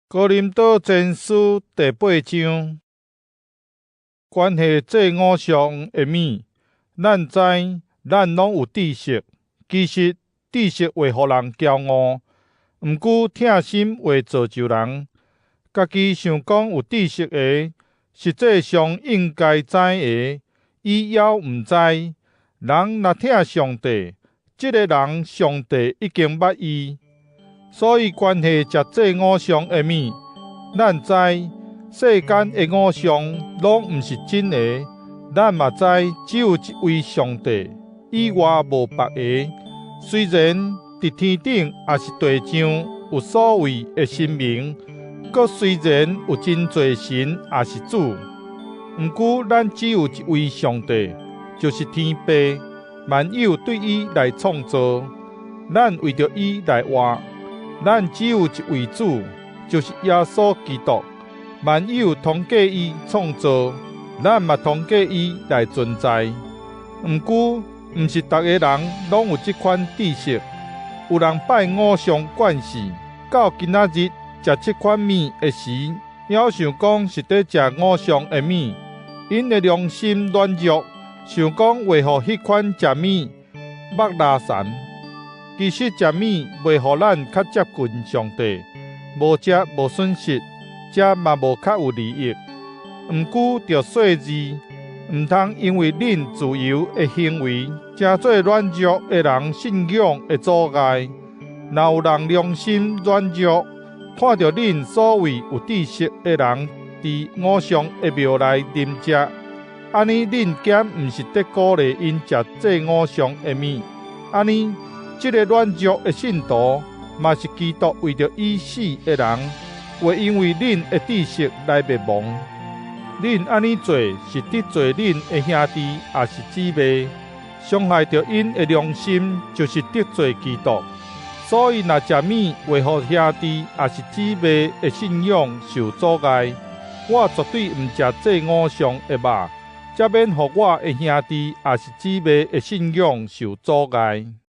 哥林多前书第8章，关系这五常的物，咱知咱拢有知识，其实知识会互人骄傲，毋过疼心会造就人。家己想讲有知识的，实际上应该知的，伊犹毋知。人若疼上帝，即个人上帝已经捌伊。所以关系食这五常的物，咱知世间的五常拢毋是真的，咱嘛知只有一位上帝，以外无别个。虽然伫天顶也是地上有所谓的神明，阁虽然有真侪神也是主，毋过咱只有一位上帝，就是天父，万有对伊来创造，咱为着伊来活。咱只有一位主，就是耶稣基督，万有通过伊创造，咱嘛通过伊来存在。毋过，毋是逐个人拢有即款知识。有人拜五常惯势，到今仔日食即款物的时，还想讲是伫食五常的物，因的良心软弱，想讲为何迄款食物目拉残。其实食物袂互咱较接近上帝，无食无损失，食嘛无较有利益。毋过着细字，毋通因为恁自由的行为，成做软弱的人信仰的阻碍。若有人良心软弱，看到恁所谓有知识的人伫五常的庙内啉食，安尼恁减毋是伫鼓励因食这五常的物，安尼。即个软弱的信徒，嘛是基督为着已死的人，会因为恁的知识来灭亡。恁安尼做是得罪恁的兄弟，也是姊妹，伤害着因的良心，就是得罪基督。所以，若食物会互兄弟也是姊妹的信仰受阻碍，我绝对毋食这五常的肉，才免互我的兄弟也是姊妹的信仰受阻碍。